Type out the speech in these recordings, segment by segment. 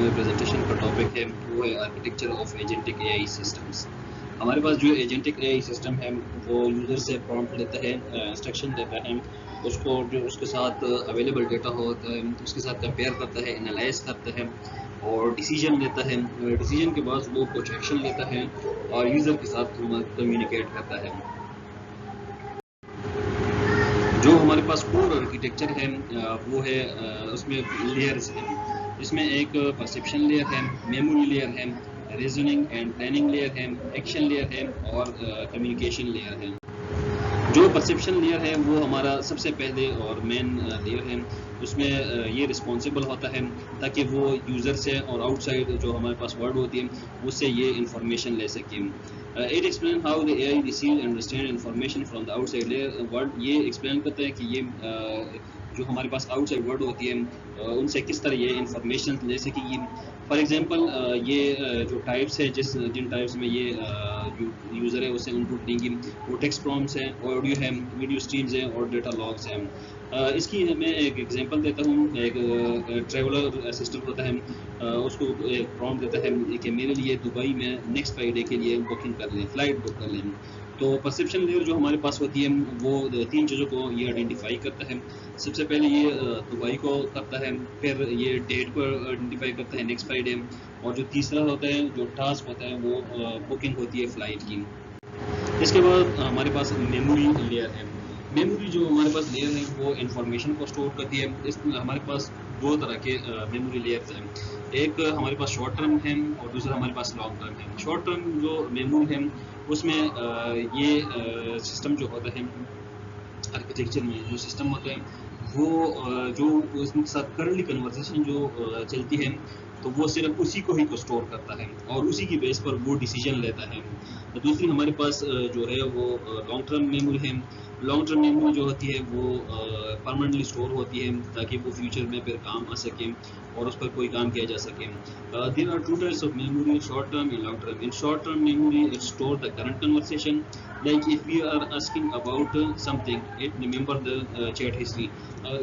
ہماری پریزنٹیشن کا ٹاپک ہے وہ ہے architecture of agentic A I systems. ہمارے پاس جو ایجنٹک اے آئی سسٹم ہے وہ یوزر سے پرومپٹ لیتا ہے, انسٹرکشن دیتا ہے, اس کو جو اس کے ساتھ اویلیبل ڈیٹا ہوتا ہے اس کے ساتھ کمپیئر کرتا ہے, انالائز کرتا ہے اور ڈیسیجن لیتا ہے. ڈیسیجن کے بعد وہ کچھ ایکشن لیتا ہے اور یوزر کے ساتھ کمیونیکیٹ کرتا ہے. جو ہمارے پاس کور آرکیٹیکچر ہے وہ ہے اس میں لیئرز ہیں. اس میں ایک پرسیپشن لیئر ہے, میموری لیئر ہے, ریزننگ اینڈ پلاننگ لیئر ہے, ایکشن لیئر ہے اور کمیونیکیشن لیئر ہے. جو پرسیپشن لیئر ہے وہ ہمارا سب سے پہلے اور مین لیئر ہے. اس میں یہ رسپانسبل ہوتا ہے تاکہ وہ یوزر سے اور آؤٹ سائڈ جو ہمارے پاس ورڈ ہوتی ہے اس سے یہ انفارمیشن لے سکیں. It explains how the AI receive and understand information from the outside world. یہ ایکسپلین کرتا ہے کہ یہ جو ہمارے پاس آؤٹ سائڈ ورڈ ہوتی ہے ان سے کس طرح یہ انفارمیشن لے سکے گی. فار ایگزامپل یہ جو ٹائپس ہے جن ٹائپس میں یہ یوزر ہے اسے ان پٹ دیں گی وہ ٹیکسٹ پرومپٹس ہیں, آڈیو ہیں, ویڈیو اسٹریمز ہیں اور ڈیٹا لاگس ہیں. اس کی میں ایک ایگزامپل دیتا ہوں. ایک ٹریولر اسسٹنٹ ہوتا ہے, اس کو ایک پرومپٹ دیتا ہے کہ میرے لیے دبئی میں نیکسٹ فرائیڈے کے لیے بکنگ کر لیں, فلائٹ بک کر لیں. تو پرسیپشن لیئر جو ہمارے پاس ہوتی ہے وہ تین چیزوں کو یہ آئیڈینٹیفائی کرتا ہے. سب سے پہلے یہ دبئی کو کرتا ہے, پھر یہ ڈیٹ کو آئیڈینٹیفائی کرتا ہے نیکسٹ فرائیڈے, اور جو تیسرا ہوتا ہے جو ٹاسک ہوتا ہے وہ بکنگ ہوتی ہے فلائٹ کی. اس کے بعد ہمارے پاس میموری لیئر ہے. میموری جو ہمارے پاس لیئر ہے وہ انفارمیشن کو اسٹور کرتی ہے. اس میں ہمارے پاس دو طرح کے میموری لیئرز ہیں. ایک ہمارے پاس شارٹ ٹرم ہے اور دوسرا ہمارے پاس لانگ ٹرم ہے. شارٹ ٹرم جو میموری ہے اس میں یہ سسٹم جو ہوتا ہے آرکیٹیکچر میں جو سسٹم ہوتا ہے وہ جو اس کے ساتھ کرنٹلی کنورسیشن جو چلتی ہے تو وہ صرف اسی کو ہی کو اسٹور کرتا ہے اور اسی کی بیس پر وہ ڈیسیجن لیتا ہے. دوسری ہمارے پاس جو ہے وہ لانگ ٹرم میموری ہے. لانگ ٹرم میموری جو ہوتی ہے وہ پرماننٹلی اسٹور ہوتی ہے تاکہ وہ فیوچر میں پھر کام آ سکے اور اس پر کوئی کام کیا جا سکے. There are two types of memory, short term and long term. In short term memory, it stores the current conversation. Like if we are asking about something, it remember the chat history.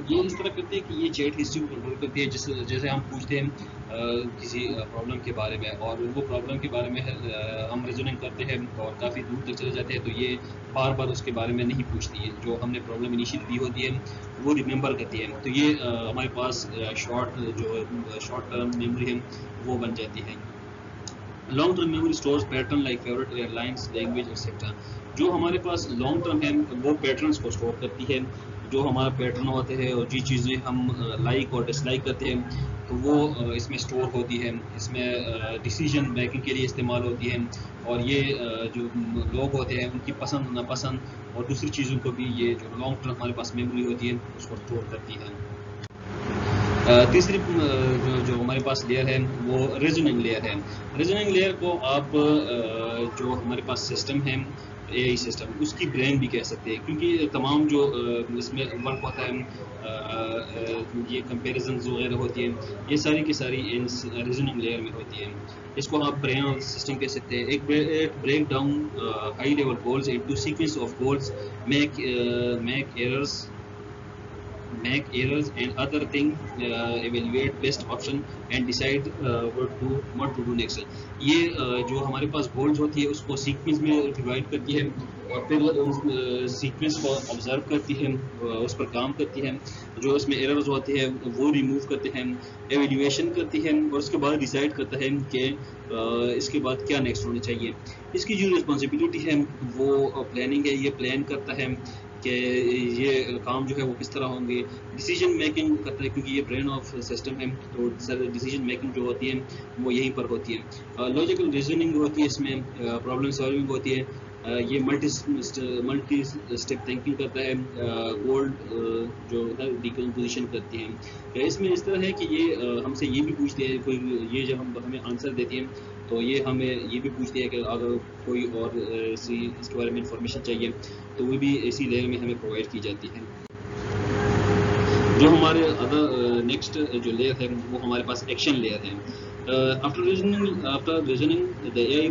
یہ اس طرح کرتے ہیں کہ یہ chat history کو control کرتی ہے. جیسے ہم پوچھتے ہیں کسی پرابلم کے بارے میں اور وہ پرابلم کے بارے میں ہم ریزننگ کرتے ہیں اور کافی دور تک چلے جاتے ہیں تو یہ بار بار اس کے بارے میں نہیں پوچھتی ہے. جو ہم نے پرابلم انیشیل دی ہوتی ہے وہ ریممبر کرتی ہے. تو یہ ہمارے پاس شارٹ ٹرم میموری ہے وہ بن جاتی ہے. Long term memory stores pattern like favourite airlines, language etcetera. جو ہمارے پاس لانگ ٹرم ہے وہ پیٹرنس کو اسٹور کرتی ہے. جو ہمارا پیٹرن ہوتے ہیں اور جی چیزیں ہم لائک اور ڈس لائک کرتے ہیں تو وہ اس میں اسٹور ہوتی ہے. اس میں ڈیسیجن میکنگ کے لیے استعمال ہوتی ہے اور یہ جو لوگ ہوتے ہیں ان کی پسند ناپسند اور دوسری چیزوں کو بھی یہ جو لانگ ٹرم ہمارے پاس میموری ہوتی ہے اس کو اسٹور کرتی ہے. تیسری جو ہمارے پاس لیئر ہے وہ ریزننگ لیئر ہے. ریزننگ لیئر کو آپ جو ہمارے پاس سسٹم ہے اے آئی سسٹم اس کی برین بھی کہہ سکتے ہیں کیونکہ تمام جو اس میں ورک ہوتا ہے یہ کمپیریزنز وغیرہ ہوتی ہیں یہ ساری کی ساری ریزننگ لیئر میں ہوتی ہیں. اس کو آپ برین آف سسٹم کہہ سکتے ہیں. ایک break down high level goals into sequence of goals make errors and other thing, evaluate best option and decide what to do next. یہ جو ہمارے پاس گولز ہوتی ہے اس کو سیکوینس میں ڈیوائڈ کرتی ہے اور پھر اس سیکوینس کو آبزرو کرتی ہے, اس پر کام کرتی ہے. جو اس میں ایررز ہوتے ہیں وہ ریموو کرتے ہیں, ایویلیویشن کرتی ہے اور اس کے بعد ڈیسائیڈ کرتا ہے کہ اس کے بعد کیا نیکسٹ ہونا چاہیے. اس کی جو رسپانسبلٹی ہے وہ پلاننگ ہے. یہ پلان کرتا ہے کہ یہ کام جو ہے وہ کس طرح ہوں گے. ڈیسیجن میکنگ کرتا ہے کیونکہ یہ برین آف سسٹم ہے تو ڈیسیجن میکنگ جو ہوتی ہے وہ یہیں پر ہوتی ہے. لاجیکل ریزننگ ہوتی ہے, اس میں پرابلم سالونگ ہوتی ہے. یہ ملٹی اسٹیپ تھنکنگ کرتا ہے. گولڈ جو ہے ڈیکمپوزیشن کرتی ہیں. اس میں اس طرح ہے کہ یہ ہم سے یہ بھی پوچھتے ہیں کوئی یہ جب ہمیں آنسر دیتی ہیں تو یہ ہمیں یہ بھی پوچھتے ہیں کہ اگر کوئی اور اس کے بارے میں انفارمیشن چاہیے تو وہ بھی اسی لیئر میں ہمیں پرووائڈ کی جاتی ہے. جو ہمارے نیکسٹ جو لیئر ہے وہ ہمارے پاس ایکشن لیئر ہے. After reasoning, the AI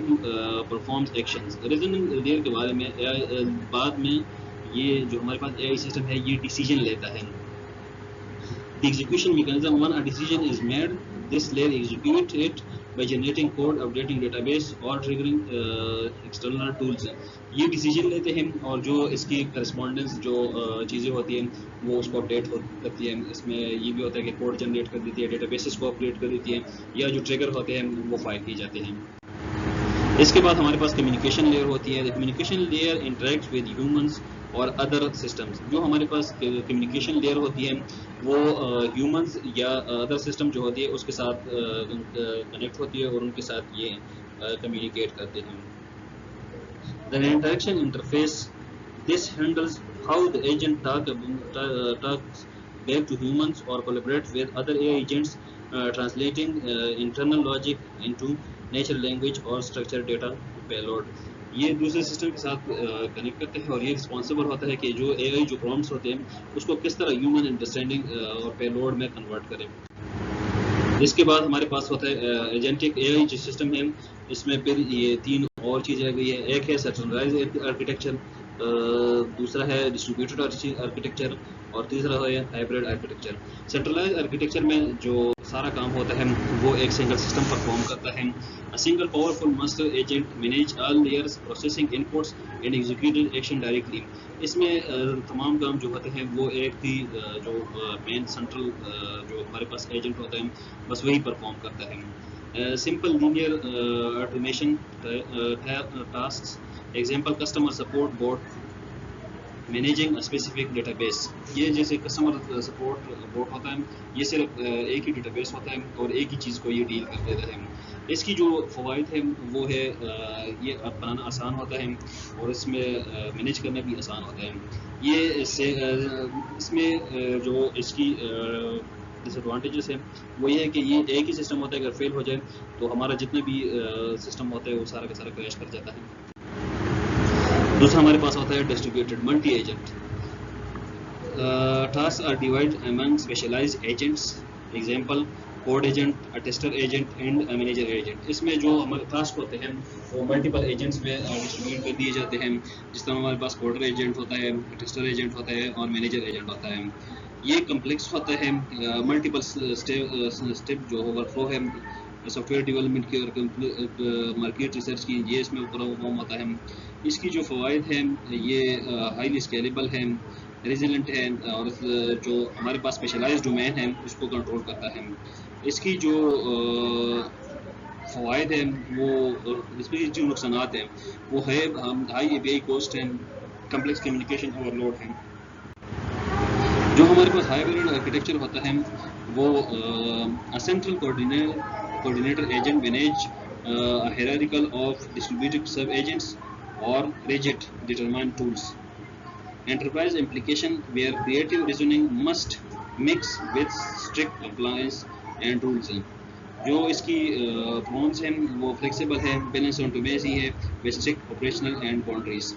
performs actions. Reasoning layer کے بارے میں بعد میں یہ جو ہمارے پاس اے آئی سسٹم ہے یہ ڈیسیجن لیتا ہے. The execution mechanism: when a decision is made, this layer executes it by generating code, updating database or triggering external tools. یہ ڈیسیجن لیتے ہیں اور جو اس کی کرسپونڈنس جو چیزیں ہوتی ہیں وہ اس کو اپڈیٹ کرتی ہیں. اس میں یہ بھی ہوتا ہے کہ کوڈ جنریٹ کر دیتی ہے, ڈیٹا بیسز کو اپڈیٹ کر دیتی ہے, یا جو ٹریگر ہوتے ہیں وہ فائل کیے جاتے ہیں. اس کے بعد ہمارے پاس کمیونیکیشن لیئر ہوتی ہے. Communication layer interact with humans اور ادر سسٹمز. جو ہمارے پاس کمیونیکیشن لیئر ہوتی ہے وہ ہیومنز یا ادر سسٹم جو ہوتی ہے اس کے ساتھ کنیکٹ ہوتی ہے اور ان کے ساتھ یہ کمیونیکیٹ کرتے ہیں. The interaction interface: this handles how the agent talks back to humans or collaborates with other AI agents, translating internal logic into natural language or structured data payload. یہ دوسرے سسٹم کے ساتھ کنیکٹ کرتے ہیں اور یہ رسپانسبل ہوتا ہے کہ جو اے آئی جو پرومپٹس ہوتے ہیں اس کو کس طرح ہیومن انڈرسٹینڈنگ اور پے لوڈ میں کنورٹ کریں. اس کے بعد ہمارے پاس ہوتا ہے ایجنٹک اے آئی جو سسٹم ہے. اس میں پھر یہ تین اور چیزیں آ گئی ہے. ایک ہے سینٹرلائز آرکیٹیکچر, دوسرا ہے ڈسٹریبیوٹڈ آرکیٹیکچر اور تیسرا ہے ہائبرڈ آرکیٹیکچر. سینٹرلائز آرکیٹیکچر میں جو سارا کام ہوتا ہے وہ ایک سنگل سسٹم پرفارم کرتا ہے. A single powerful master agent manage all layers, processing inputs and executing action directly. اس میں تمام کام جو ہوتے ہیں وہ ایک ہی جو مین سینٹرل جو ہمارے پاس ایجنٹ ہوتا ہے بس وہی پرفارم کرتا ہے. Simple linear automation tasks. Example customer support bot managing specific database. یہ جیسے کسٹمر سپورٹ بوٹ ہوتا ہے یہ صرف ایک ہی ڈیٹا بیس ہوتا ہے اور ایک ہی چیز کو یہ ڈیل کر دیتا ہے. اس کی جو فوائد ہیں وہ ہے یہ بنانا آسان ہوتا ہے اور اس میں مینیج کرنا بھی آسان ہوتا ہے. یہ اس میں جو اس کی ڈس ایڈوانٹیجز ہیں وہ یہ ہے کہ یہ ایک ہی سسٹم ہوتا ہے. اگر فیل ہو جائے تو ہمارا جتنا بھی سسٹم ہوتا ہے وہ سارا کا سارا کریش کر جاتا ہے. دوسرا ہمارے پاس ہوتا ہے distributed multi agent. Task are divide among specialized agents. Example code agent, tester agent and manager agent. اس میں جو ہمارے ٹاسک ہوتے ہیں وہ ملٹیپل ایجنٹس میں ڈسٹریبیوٹ کر دیے جاتے ہیں. جس طرح ہمارے پاس کوڈر ایجنٹ ہوتا ہے, ٹیسٹر ایجنٹ ہوتا ہے اور مینیجر ایجنٹ ہوتا ہے. یہ کمپلیکس ہوتا ہے. ملٹیپل اسٹیپ جو ورک فلو ہے سافٹ ویئر ڈیولپمنٹ کی اور مارکیٹ ریسرچ کی, یہ اس میں پرفارم ہوتا ہے. اس کی جو فوائد ہیں یہ ہائیلی اسکیلیبل ہے, ریزیلنٹ ہے اور جو ہمارے پاس اسپیشلائز ڈومین ہے اس کو کنٹرول کرتا ہے. اس کی جو فوائد ہیں وہ اس میں جو نقصانات ہیں وہ ہے high A P I cost ہیں, کمپلیکس کمیونیکیشن اوور لوڈ ہیں. جو ہمارے پاس ہائبرڈ آرکیٹیکچر ہوتا ہے وہ central coordinator agent manage hierarchical of distributed sub agents اور rigid determined tools. Enterprise application where creative reasoning must mix with strict compliance and rules ہیں. جو اس کی پرونس ہیں وہ فلیکسیبل ہے, بیلنس آن ٹومیسی ہے with strict operational and boundaries.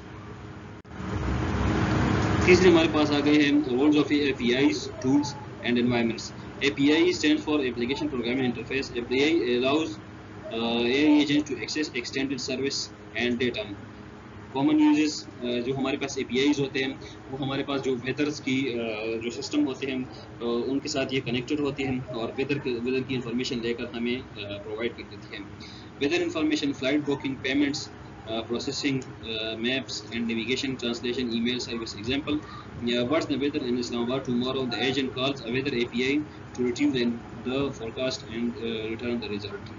تیسری ہمارے پاس آ گئے ہیں roles of APIs, tools and environments. API stands for Application Programming Interface. API allows AI agents to access extended service and data. Common uses جو ہمارے پاس اے P Is ہوتے ہیں وہ ہمارے پاس جو ویدرس کی جو سسٹم ہوتے ہیں ان کے ساتھ یہ کنیکٹڈ ہوتی ہیں اور ویدر کی انفارمیشن لے کر ہمیں پرووائڈ کر دیتی ہیں. Weather information, flight booking, payments, processing, maps and navigation, translation, email service. Example what's the weather in Islamabad tomorrow. The agent calls a weather A P I to retrieve the forecast and return the result.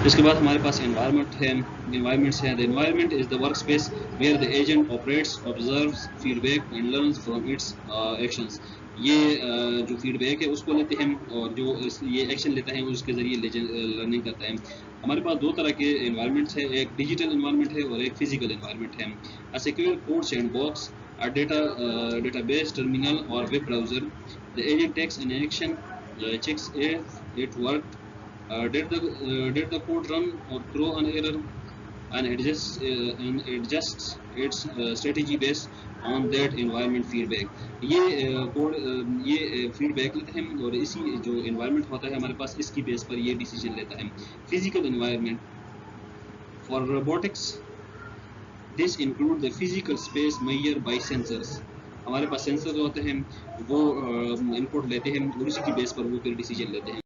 اس کے بعد ہمارے پاس environments ہیں. The environment is the workspace where the agent operates, observes feedback and learns from its actions. یہ جو feed back ہے اس کو لیتے ہیں اور جو یہ ایکشن لیتا ہے اس کے ذریعے لرننگ کرتا ہے. ہمارے پاس دو طرح کے انوائرمنٹس ہیں, ایک ڈیجیٹل انوائرمنٹ ہے اور ایک فزیکل انوائرمنٹ ہے. A secure code sandbox, a database terminal or web browser. The agent takes an action, checks if it worked, did the code run or throw an error, and adjusts its strategy based on that environment feedback. یہ code یہ feed back لیتے ہیں اور اسی جو environment ہوتا ہے ہمارے پاس اس کی بیس پر یہ ڈیسیجن لیتا ہے. Physical environment for robotics, this include the physical space measured by sensors, ہمارے پاس سینسر ہوتے ہیں، وہ ان پٹ لیتے ہیں اور اسی کی بیس پر وہ پھر ڈیسیجن لیتے ہیں.